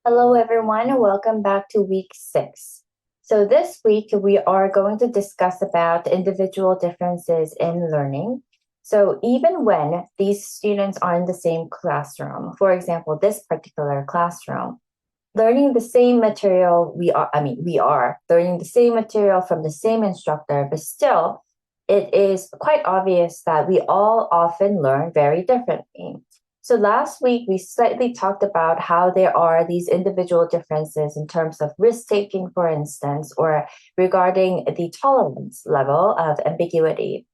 Hello, everyone. Welcome back to week 6. So this week we are going to discuss about individual differences in learning. So even when these students are in the same classroom, for example, this particular classroom, learning the same material, we are learning the same material from the same instructor, but still it is quite obvious that we all often learn very differently. So last week, we slightly talked about how there are these individual differences in terms of risk taking, for instance, or regarding the tolerance level of ambiguity.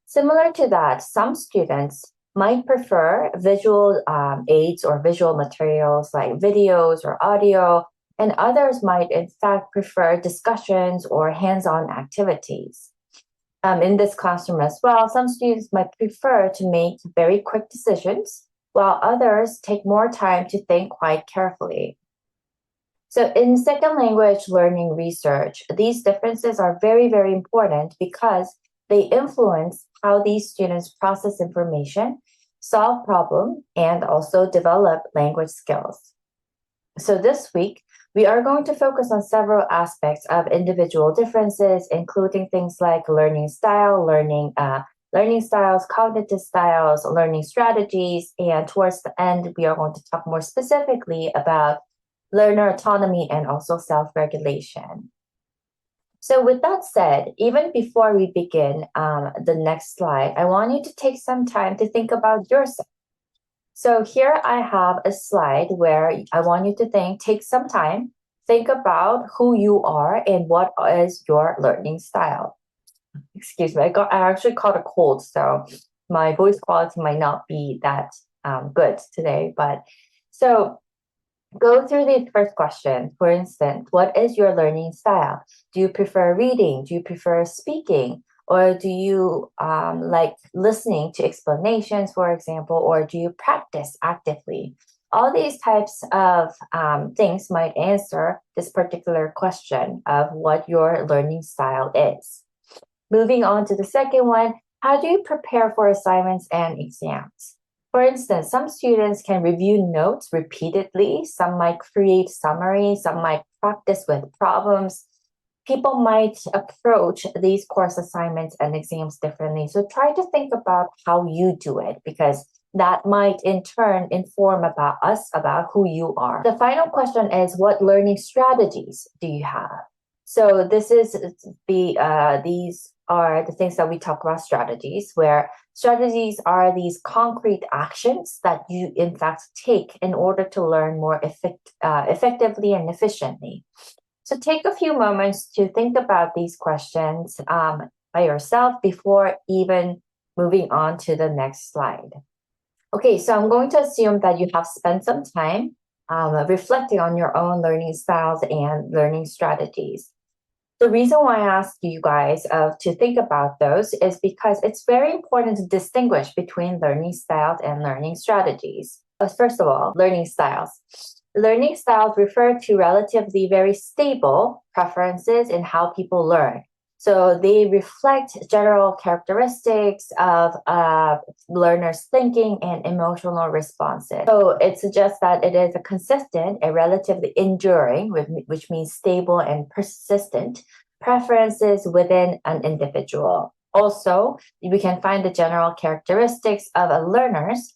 Similar to that, some students might prefer visual aids or visual materials like videos or audio, and others might, in fact, prefer discussions or hands on activities. In this classroom as well, some students might prefer to make very quick decisions, while others take more time to think quite carefully. So, in second language learning research, these differences are very, very important because they influence how these students process information, solve problems, and also develop language skills. So, this week, we are going to focus on several aspects of individual differences, including things like learning style, learning styles, cognitive styles, learning strategies, and towards the end, we are going to talk more specifically about learner autonomy and also self-regulation. So with that said, even before we begin the next slide, I want you to take some time to think about yourself. So here I have a slide where I want you to take some time, think about who you are and what is your learning style. Excuse me, I actually caught a cold, so my voice quality might not be that good today. But so go through the first question. For instance, what is your learning style? Do you prefer reading? Do you prefer speaking? Or do you like listening to explanations, for example, or do you practice actively? All these types of things might answer this particular question of what your learning style is. Moving on to the second one, how do you prepare for assignments and exams? For instance, some students can review notes repeatedly, some might create summaries, some might practice with problems. People might approach these course assignments and exams differently. So try to think about how you do it because that might in turn inform about who you are. The final question is, what learning strategies do you have? So these are the things that we talk about strategies, where strategies are these concrete actions that you in fact take in order to learn more effectively and efficiently. So take a few moments to think about these questions by yourself before even moving on to the next slide. Okay, so I'm going to assume that you have spent some time reflecting on your own learning styles and learning strategies. The reason why I ask you guys to think about those is because it's very important to distinguish between learning styles and learning strategies. First of all, learning styles. Learning styles refer to relatively very stable preferences in how people learn. So they reflect general characteristics of learners' thinking and emotional responses. So it suggests that it is a consistent and relatively enduring, which means stable and persistent, preferences within an individual. Also, we can find the general characteristics of a learner's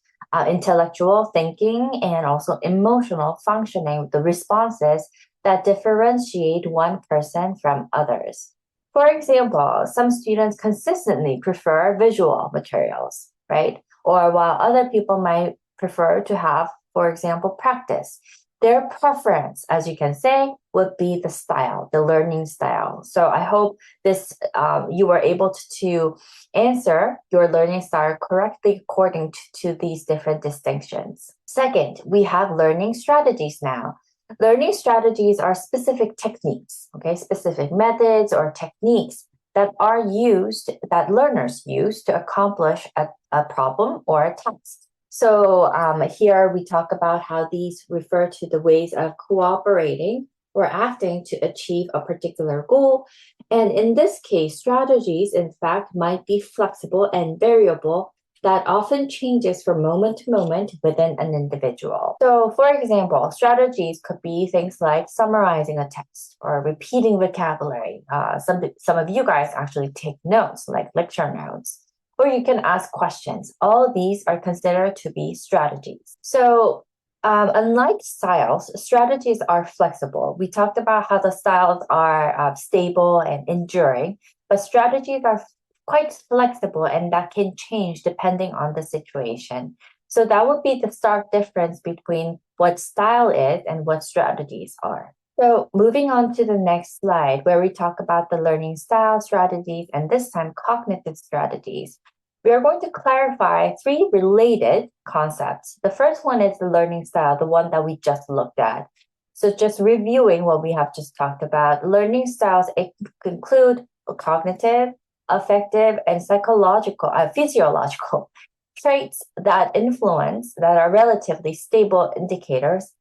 intellectual thinking and also emotional functioning, the responses that differentiate one person from others. For example, some students consistently prefer visual materials, right? Or while other people might prefer to have, for example, practice. Their preference, as you can say, would be the style, the learning style. So I hope you were able to answer your learning style correctly according to these different distinctions. Second, we have learning strategies now. Learning strategies are specific techniques, okay, specific methods or techniques that that learners use to accomplish a problem or a task. So here we talk about how these refer to the ways of cooperating or acting to achieve a particular goal. And in this case, strategies, in fact, might be flexible and variable that often changes from moment to moment within an individual. So, for example, strategies could be things like summarizing a text or repeating vocabulary. Some of you guys actually take notes, like lecture notes, or you can ask questions. All these are considered to be strategies. So, unlike styles, strategies are flexible. We talked about how the styles are stable and enduring, but strategies are quite flexible and that can change depending on the situation. So that would be the stark difference between what style is and what strategies are. So moving on to the next slide where we talk about the learning style strategies and this time cognitive strategies. We are going to clarify three related concepts. The first one is the learning style, the one that we just looked at. So just reviewing what we have just talked about, learning styles include cognitive, affective, and psychological, physiological traits that influence, that are relatively stable indicators,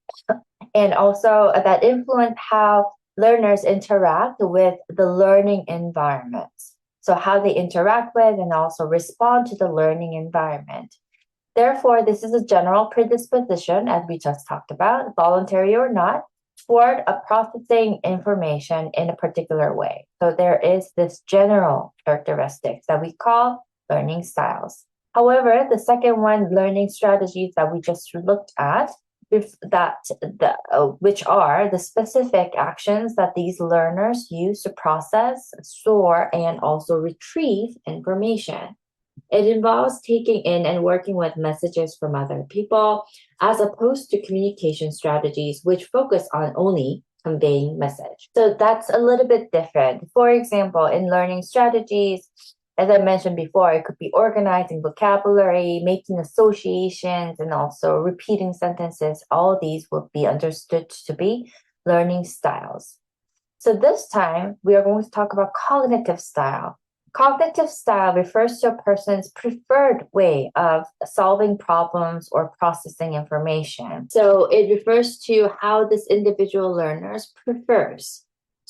and also that influence how learners interact with the learning environments. So how they interact with and also respond to the learning environment. Therefore, this is a general predisposition, as we just talked about, voluntary or not, toward a processing information in a particular way. So there is this general characteristics that we call learning styles. However, the second one, learning strategies that we just looked at, which are the specific actions that these learners use to process, store, and also retrieve information. It involves taking in and working with messages from other people, as opposed to communication strategies, which focus on only conveying message. So that's a little bit different. For example, in learning strategies, as I mentioned before, it could be organizing vocabulary, making associations, and also repeating sentences. All these will be understood to be learning styles. So this time, we are going to talk about cognitive style. Cognitive style refers to a person's preferred way of solving problems or processing information. So it refers to how this individual learner prefers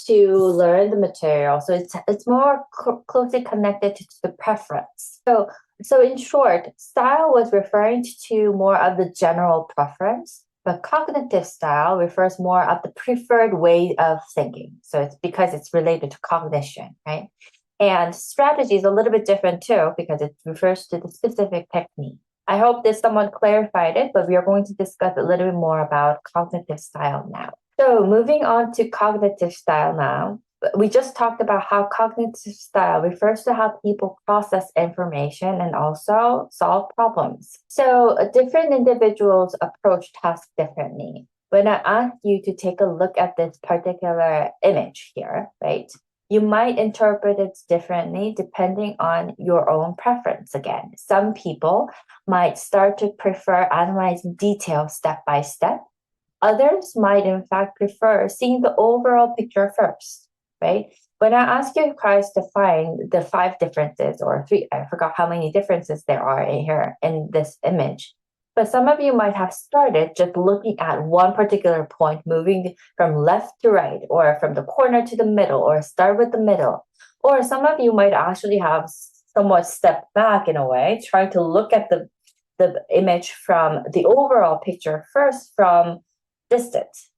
to learn the material. So it's more closely connected to the preference. So in short, style was referring to more of the general preference, but cognitive style refers more of the preferred way of thinking. So it's because it's related to cognition, right? And strategy is a little bit different too, because it refers to the specific technique. I hope this somewhat clarified it, but we are going to discuss a little bit more about cognitive style now. So moving on to cognitive style now, we just talked about how cognitive style refers to how people process information and also solve problems. So different individuals approach tasks differently. When I ask you to take a look at this particular image here, right? You might interpret it differently depending on your own preference again. Some people might start to prefer analyzing details step by step. Others might in fact prefer seeing the overall picture first, right? When I ask you guys to find the 5 differences or 3, I forgot how many differences there are in here in this image. But some of you might have started just looking at one particular point, moving from left to right, or from the corner to the middle, or start with the middle. Or some of you might actually have somewhat stepped back in a way, trying to look at the image from the overall picture first from distance.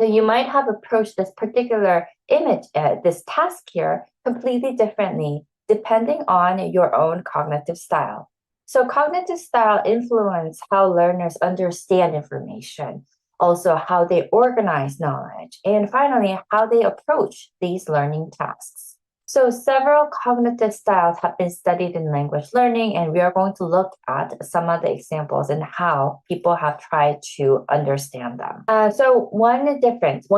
So you might have approached this particular image, this task here, completely differently, depending on your own cognitive style. So cognitive style influence how learners understand information, also how they organize knowledge, and finally, how they approach these learning tasks. So several cognitive styles have been studied in language learning, and we are going to look at some of the examples and how people have tried to understand them. So one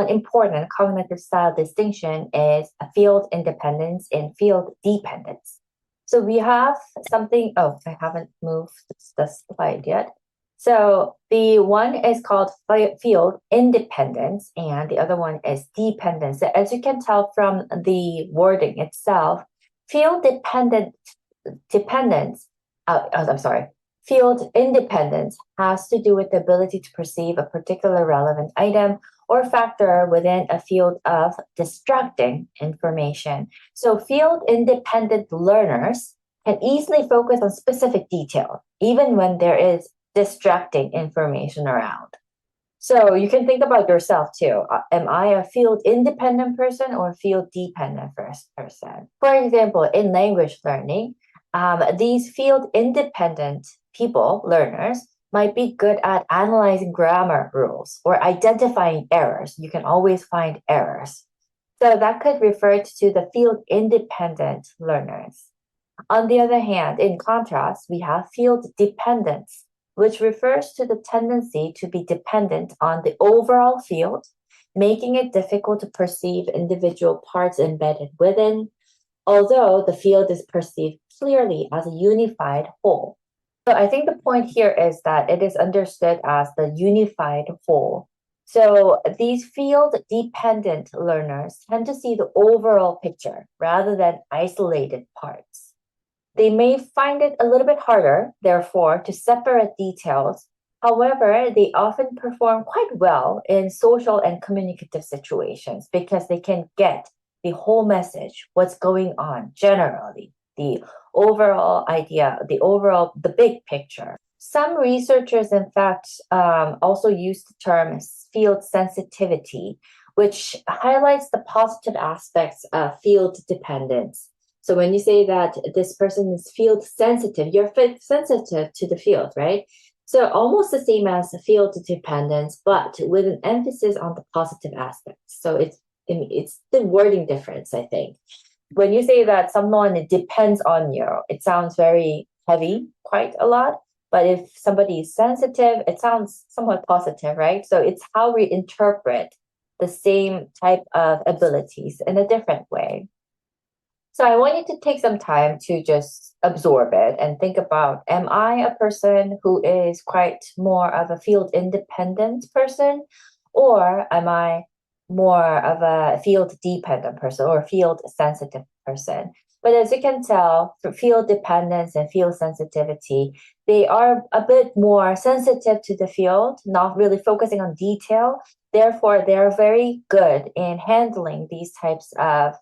important cognitive style distinction is field independence and field dependence. So we have something, I haven't moved the slide yet. So the one is called field independence and the other one is dependence. As you can tell from the wording itself, field independence has to do with the ability to perceive a particular relevant item or factor within a field of distracting information. So field independent learners can easily focus on specific detail, even when there is distracting information around. So you can think about yourself too. Am I a field independent person or field dependent person? For example, in language learning, these field independent people, learners, might be good at analyzing grammar rules or identifying errors. You can always find errors. So that could refer to the field independent learners. On the other hand, in contrast, we have field dependence, which refers to the tendency to be dependent on the overall field, making it difficult to perceive individual parts embedded within, although the field is perceived clearly as a unified whole. So I think the point here is that it is understood as the unified whole. So these field dependent learners tend to see the overall picture rather than isolated parts. They may find it a little bit harder, therefore, to separate details. However, they often perform quite well in social and communicative situations because they can get the whole message, what's going on generally, the overall idea, the big picture. Some researchers, in fact, also use the term field sensitivity, which highlights the positive aspects of field dependence. So when you say that this person is field sensitive, you're sensitive to the field, right? So almost the same as field dependence, but with an emphasis on the positive aspects. So it's the wording difference, I think. When you say that someone depends on you, it sounds very heavy, quite a lot. But if somebody is sensitive, it sounds somewhat positive, right? So it's how we interpret the same type of abilities in a different way. So I want you to take some time to just absorb it and think about, am I a person who is quite more of a field independent person, or am I more of a field dependent person or field sensitive person? But as you can tell, for field dependence and field sensitivity, they are a bit more sensitive to the field, not really focusing on detail. Therefore, they're very good in handling these types of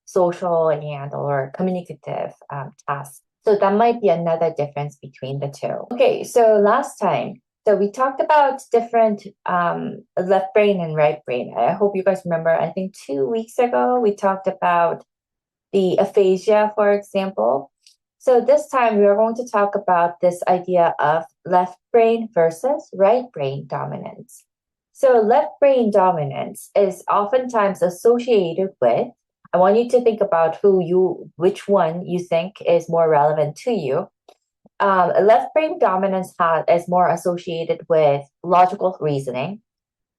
social and or communicative tasks. So that might be another difference between the two. Okay, so last time, so we talked about different left brain and right brain. I hope you guys remember, I think 2 weeks ago, we talked about the aphasia, for example. So this time we are going to talk about this idea of left brain versus right brain dominance. So left brain dominance is oftentimes associated with, I want you to think about which one you think is more relevant to you. Left brain dominance is more associated with logical reasoning,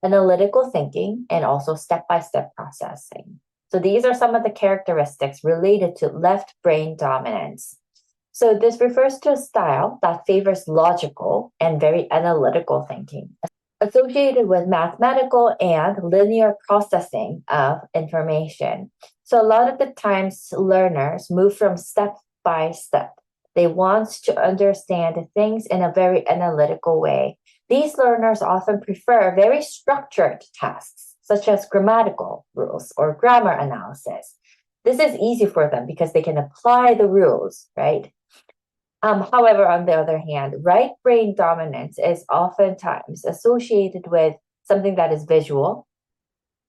analytical thinking, and also step-by-step processing. So these are some of the characteristics related to left brain dominance. So this refers to a style that favors logical and very analytical thinking, associated with mathematical and linear processing of information. So a lot of the times learners move from step by step. They want to understand things in a very analytical way. These learners often prefer very structured tasks, such as grammatical rules or grammar analysis. This is easy for them because they can apply the rules, right? However, on the other hand, right brain dominance is oftentimes associated with something that is visual,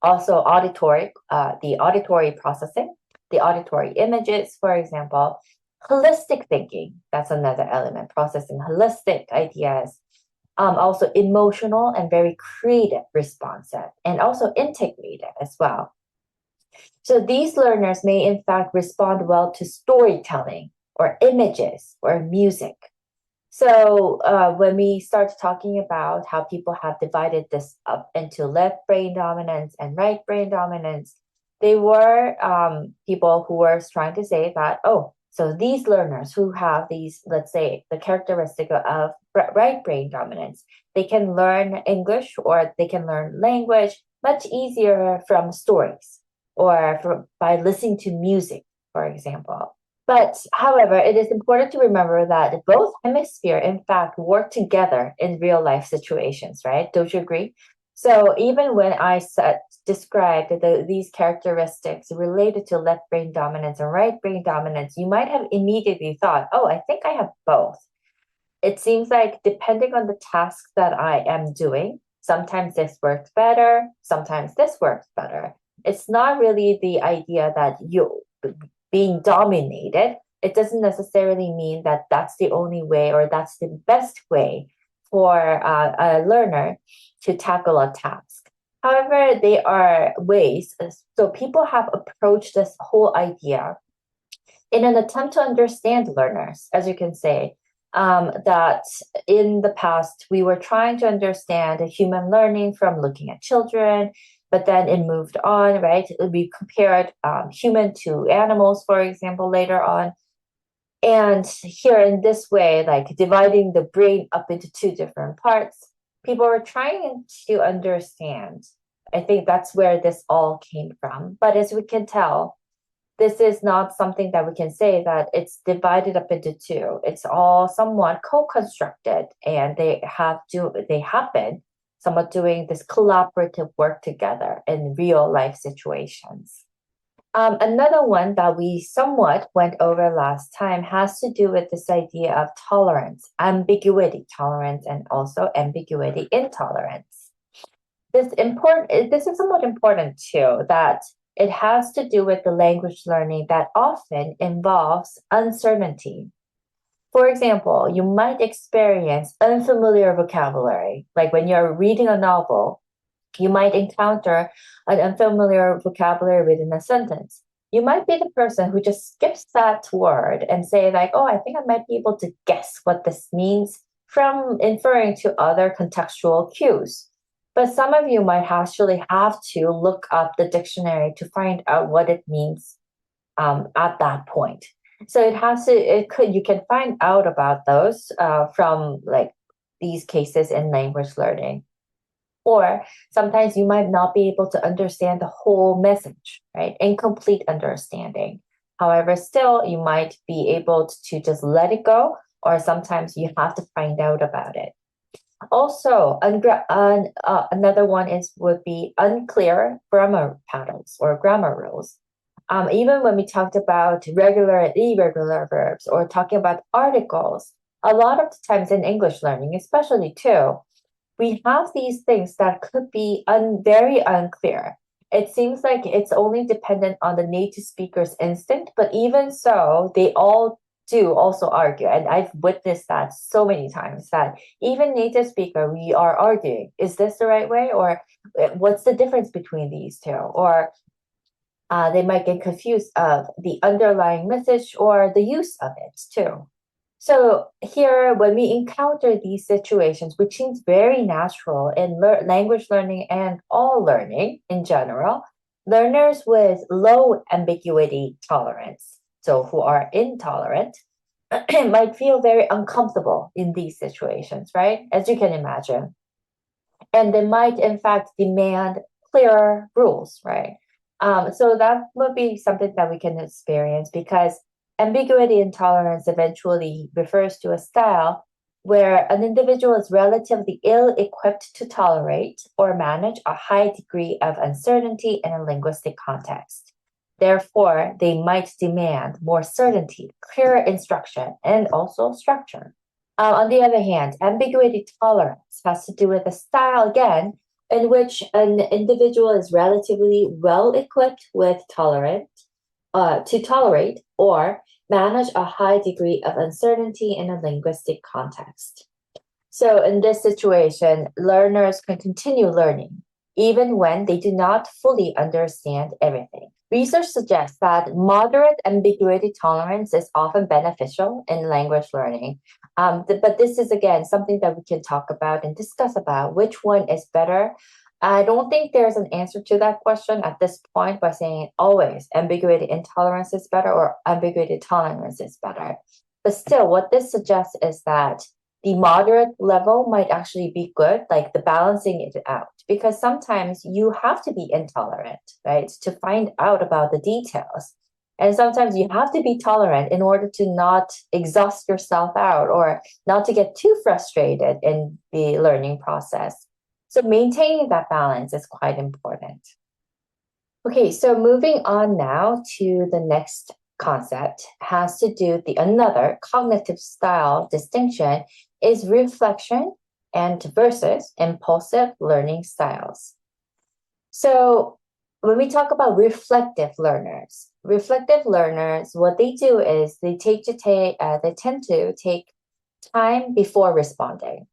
also auditory, the auditory processing, the auditory images, for example, holistic thinking, that's another element, processing holistic ideas, also emotional and very creative responsive, and also integrative as well. So these learners may in fact respond well to storytelling or images or music. So when we start talking about how people have divided this up into left brain dominance and right brain dominance, they were people who were trying to say that, oh, so these learners who have these, let's say, the characteristic of right brain dominance, they can learn English or they can learn language much easier from stories or by listening to music, for example. But however, it is important to remember that both hemispheres, in fact, work together in real life situations, right? Don't you agree? So even when I described these characteristics related to left brain dominance and right brain dominance, you might have immediately thought, oh, I think I have both. It seems like depending on the tasks that I am doing, sometimes this works better, sometimes this works better. It's not really the idea that you being dominated. It doesn't necessarily mean that that's the only way or that's the best way for a learner to tackle a task. However, there are ways. So people have approached this whole idea in an attempt to understand learners, as you can say, that in the past we were trying to understand human learning from looking at children, but then it moved on, right? We compared human to animals, for example, later on. And here in this way, like dividing the brain up into two different parts, people were trying to understand. I think that's where this all came from. But as we can tell, this is not something that we can say that it's divided up into two. It's all somewhat co-constructed, and they have been somewhat doing this collaborative work together in real life situations. Another one that we somewhat went over last time has to do with this idea of tolerance, ambiguity tolerance, and also ambiguity intolerance. This is somewhat important too, that it has to do with the language learning that often involves uncertainty. For example, you might experience unfamiliar vocabulary, like when you're reading a novel, you might encounter an unfamiliar vocabulary within a sentence. You might be the person who just skips that word and say, like, oh, I think I might be able to guess what this means from inferring to other contextual cues. But some of you might actually have to look up the dictionary to find out what it means at that point. So you can find out about those from like these cases in language learning. Or sometimes you might not be able to understand the whole message, right? Incomplete understanding. However, still, you might be able to just let it go, or sometimes you have to find out about it. Also, another one would be unclear grammar patterns or grammar rules. Even when we talked about regular and irregular verbs or talking about articles, a lot of the times in English learning, especially too, we have these things that could be very unclear. It seems like it's only dependent on the native speaker's instinct, but even so, they all do also argue. And I've witnessed that so many times that even native speaker, we are arguing, is this the right way? Or what's the difference between these two? Or they might get confused of the underlying message or the use of it too. So here, when we encounter these situations, which seems very natural in language learning and all learning in general, learners with low ambiguity tolerance, so who are intolerant, might feel very uncomfortable in these situations, right? As you can imagine. And they might, in fact, demand clearer rules, right? So that would be something that we can experience because ambiguity intolerance eventually refers to a style where an individual is relatively ill-equipped to tolerate or manage a high degree of uncertainty in a linguistic context. Therefore, they might demand more certainty, clearer instruction, and also structure. On the other hand, ambiguity tolerance has to do with a style, again, in which an individual is relatively well-equipped with to tolerate or manage a high degree of uncertainty in a linguistic context. So in this situation, learners can continue learning even when they do not fully understand everything. Research suggests that moderate ambiguity tolerance is often beneficial in language learning. But this is, again, something that we can talk about and discuss about which one is better. I don't think there's an answer to that question at this point by saying always ambiguity intolerance is better or ambiguity tolerance is better. But still, what this suggests is that the moderate level might actually be good, like the balancing it out, because sometimes you have to be intolerant, right, to find out about the details. And sometimes you have to be tolerant in order to not exhaust yourself out or not to get too frustrated in the learning process. So maintaining that balance is quite important. Okay, so moving on now to the next concept has to do with another cognitive style distinction is reflection and versus impulsive learning styles. So when we talk about reflective learners, what they do is they tend to take time before responding,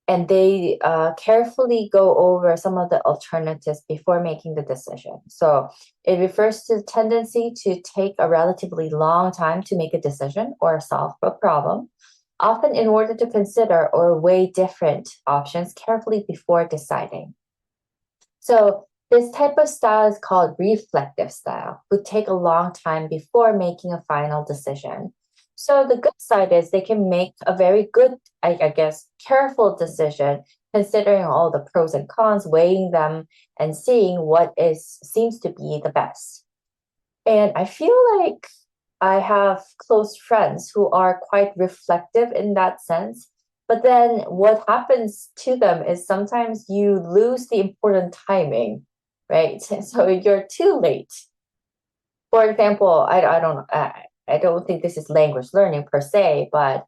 and they carefully go over some of the alternatives before making the decision. So it refers to the tendency to take a relatively long time to make a decision or solve a problem, often in order to consider or weigh different options carefully before deciding. So this type of style is called reflective style, who take a long time before making a final decision. So the good side is they can make a very good, I guess, careful decision, considering all the pros and cons, weighing them and seeing what seems to be the best. And I feel like I have close friends who are quite reflective in that sense. But then what happens to them is sometimes you lose the important timing, right? So you're too late. For example, I don't think this is language learning per se, but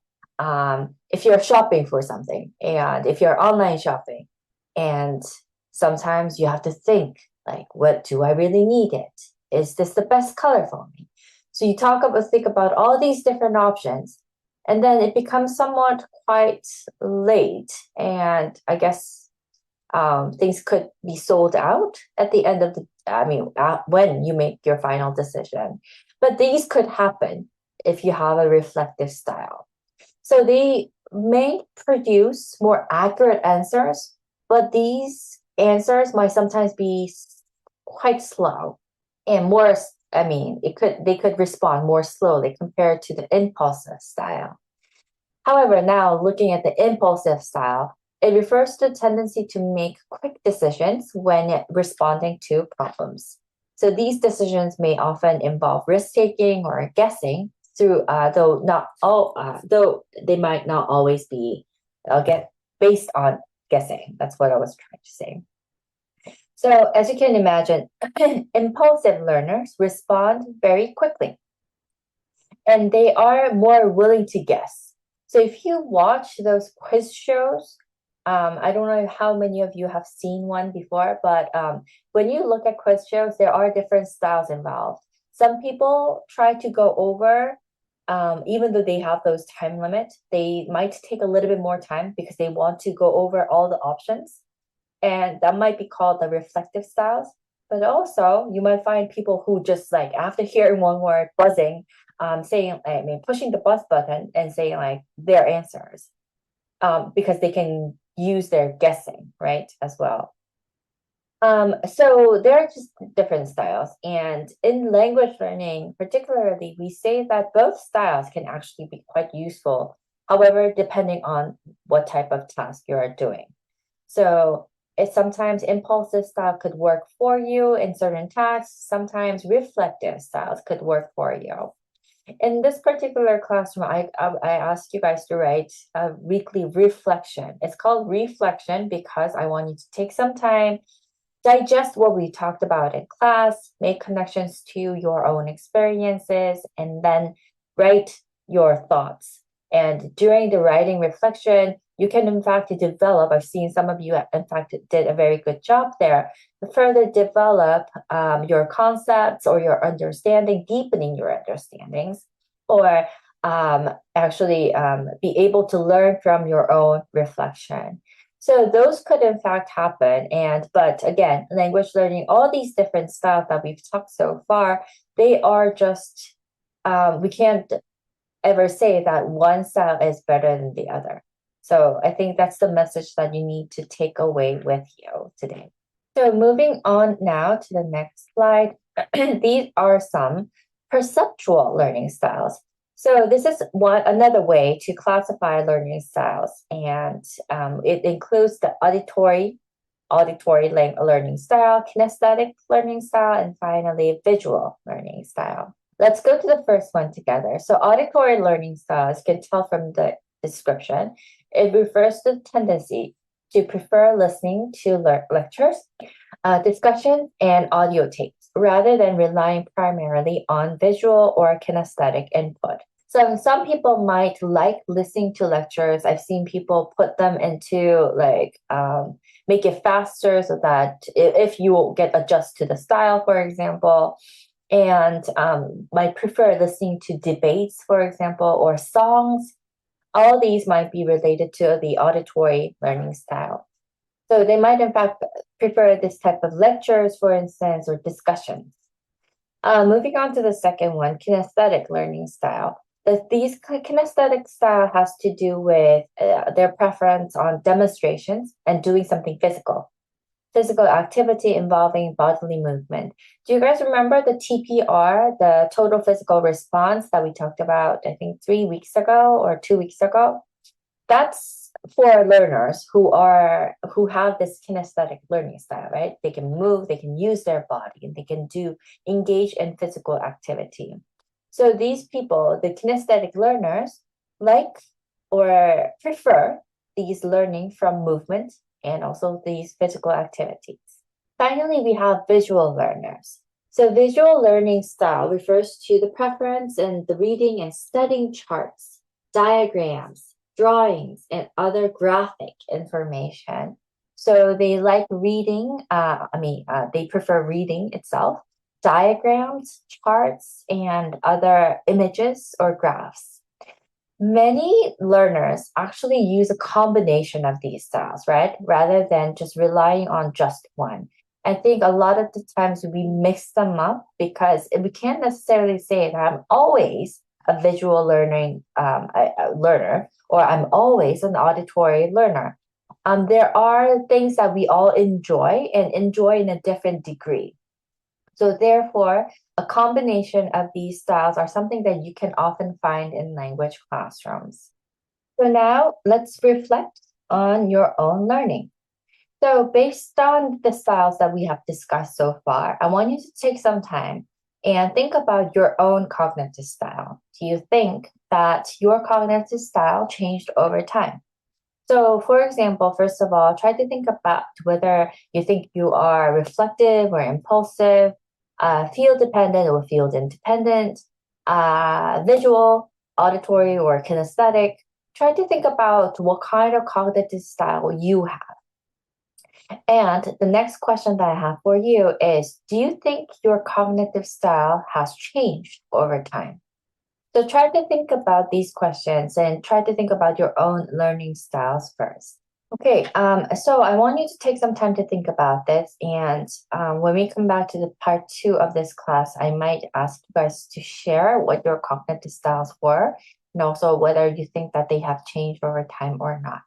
if you're shopping for something and if you're online shopping, and sometimes you have to think like, what do I really need it? Is this the best color for me? So you think about all these different options, and then it becomes somewhat quite late. And I guess things could be sold out at the end of when you make your final decision. But these could happen if you have a reflective style. So they may produce more accurate answers, but these answers might sometimes be quite slow and more. They could respond more slowly compared to the impulsive style. However, now looking at the impulsive style, it refers to the tendency to make quick decisions when responding to problems. So these decisions may often involve risk taking or guessing, though they might not always be get based on guessing. That's what I was trying to say. So as you can imagine, impulsive learners respond very quickly, and they are more willing to guess. So if you watch those quiz shows, I don't know how many of you have seen one before, but when you look at quiz shows, there are different styles involved. Some people try to go over, even though they have those time limits, they might take a little bit more time because they want to go over all the options. And that might be called the reflective styles. But also, you might find people who just like after hearing one word, buzzing, pushing the buzz button and saying like their answers, because they can use their guessing, right, as well. So there are just different styles. And in language learning, particularly, we say that both styles can actually be quite useful, however, depending on what type of task you are doing. So it's sometimes impulsive style could work for you in certain tasks. Sometimes reflective styles could work for you. In this particular classroom, I asked you guys to write a weekly reflection. It's called reflection because I want you to take some time, digest what we talked about in class, make connections to your own experiences, and then write your thoughts. And during the writing reflection, you can in fact develop, I've seen some of you in fact did a very good job there, to further develop your concepts or your understanding, deepening your understandings, or be able to learn from your own reflection. So those could in fact happen. But again, language learning, all these different styles that we've talked so far, they are just, we can't ever say that one style is better than the other. So I think that's the message that you need to take away with you today. So moving on now to the next slide, these are some perceptual learning styles. So this is another way to classify learning styles, and it includes the auditory learning style, kinesthetic learning style, and finally visual learning style. Let's go to the first one together. So auditory learning styles, can tell from the description, it refers to the tendency to prefer listening to lectures, discussion, and audio tapes rather than relying primarily on visual or kinesthetic input. So some people might like listening to lectures. I've seen people put them into make it faster so that if you get adjust to the style, for example, and might prefer listening to debates, for example, or songs. All these might be related to the auditory learning style. So they might, in fact, prefer this type of lectures, for instance, or discussions. Moving on to the second one, kinesthetic learning style. These kinesthetic style has to do with their preference on demonstrations and doing something physical activity involving bodily movement. Do you guys remember the TPR, the total physical response that we talked about, I think 3 weeks ago or 2 weeks ago? That's for learners who have this kinesthetic learning style, right? They can move, they can use their body, and they can engage in physical activity. So these people, the kinesthetic learners, like or prefer these learning from movement and also these physical activities. Finally, we have visual learners. So visual learning style refers to the preference in the reading and studying charts, diagrams, drawings, and other graphic information. So they like reading, they prefer reading itself, diagrams, charts, and other images or graphs. Many learners actually use a combination of these styles, right? Rather than just relying on just one. I think a lot of the times we mix them up because we can't necessarily say that I'm always a visual learning learner or I'm always an auditory learner. There are things that we all enjoy and enjoy in a different degree. So therefore, a combination of these styles are something that you can often find in language classrooms. So now let's reflect on your own learning. So based on the styles that we have discussed so far, I want you to take some time and think about your own cognitive style. Do you think that your cognitive style changed over time? So, for example, first of all, try to think about whether you think you are reflective or impulsive, field dependent or field independent, visual, auditory, or kinesthetic. Try to think about what kind of cognitive style you have. And the next question that I have for you is, do you think your cognitive style has changed over time? So try to think about these questions and try to think about your own learning styles first. Okay, so I want you to take some time to think about this. And when we come back to the part 2 of this class, I might ask you guys to share what your cognitive styles were and also whether you think that they have changed over time or not.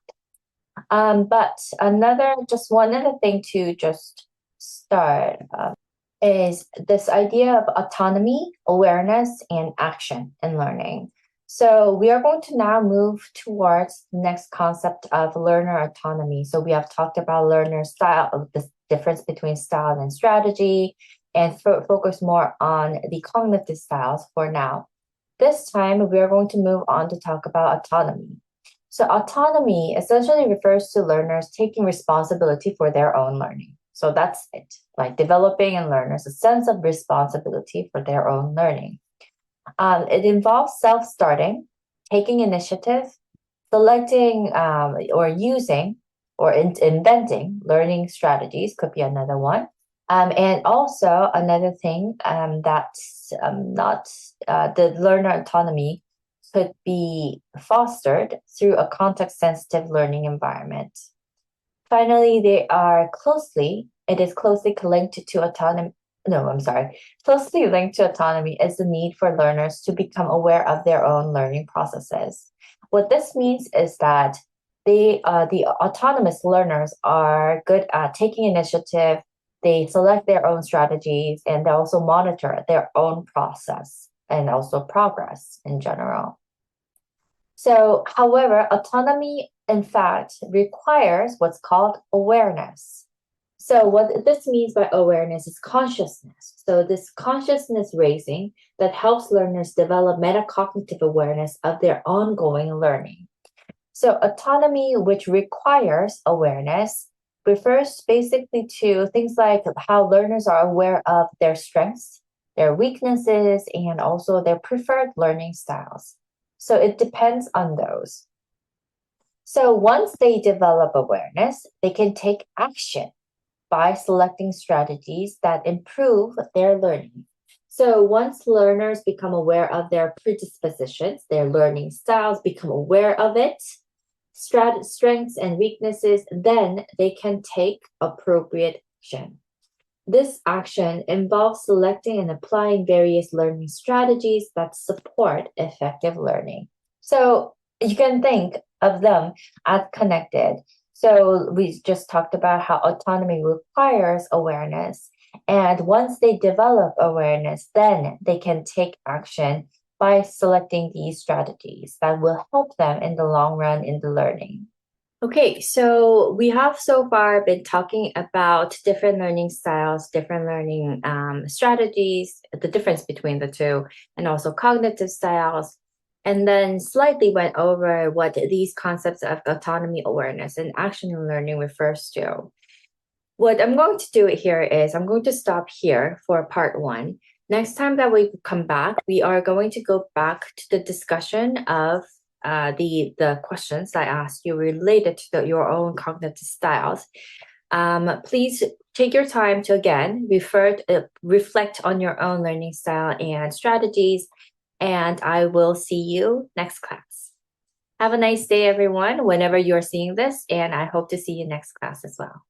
But one other thing to just start is this idea of autonomy, awareness, and action in learning. So we are going to now move towards the next concept of learner autonomy. So we have talked about learner style, the difference between style and strategy, and focus more on the cognitive styles for now. This time, we are going to move on to talk about autonomy. So autonomy essentially refers to learners taking responsibility for their own learning. So that's it, like developing in learners a sense of responsibility for their own learning. It involves self-starting, taking initiative, selecting or using or inventing learning strategies could be another one. And also another thing that's not the learner autonomy could be fostered through a context-sensitive learning environment. Finally, it is closely linked to autonomy. Closely linked to autonomy is the need for learners to become aware of their own learning processes. What this means is that the autonomous learners are good at taking initiative, they select their own strategies, and they also monitor their own process and also progress in general. So, however, autonomy, in fact, requires what's called awareness. So what this means by awareness is consciousness. So this consciousness raising that helps learners develop metacognitive awareness of their ongoing learning. So autonomy, which requires awareness, refers basically to things like how learners are aware of their strengths, their weaknesses, and also their preferred learning styles. So it depends on those. So once they develop awareness, they can take action by selecting strategies that improve their learning. So once learners become aware of their predispositions, their learning styles, become aware of it, strengths and weaknesses, then they can take appropriate action. This action involves selecting and applying various learning strategies that support effective learning. So you can think of them as connected. So we just talked about how autonomy requires awareness. And once they develop awareness, then they can take action by selecting these strategies that will help them in the long run in the learning. Okay, so we have so far been talking about different learning styles, different learning strategies, the difference between the two, and also cognitive styles, and then slightly went over what these concepts of autonomy, awareness, and action learning refers to. What I'm going to do here is I'm going to stop here for part one. Next time that we come back, we are going to go back to the discussion of the questions I asked you related to your own cognitive styles. Please take your time to again reflect on your own learning style and strategies, and I will see you next class. Have a nice day, everyone, whenever you're seeing this, and I hope to see you next class as well.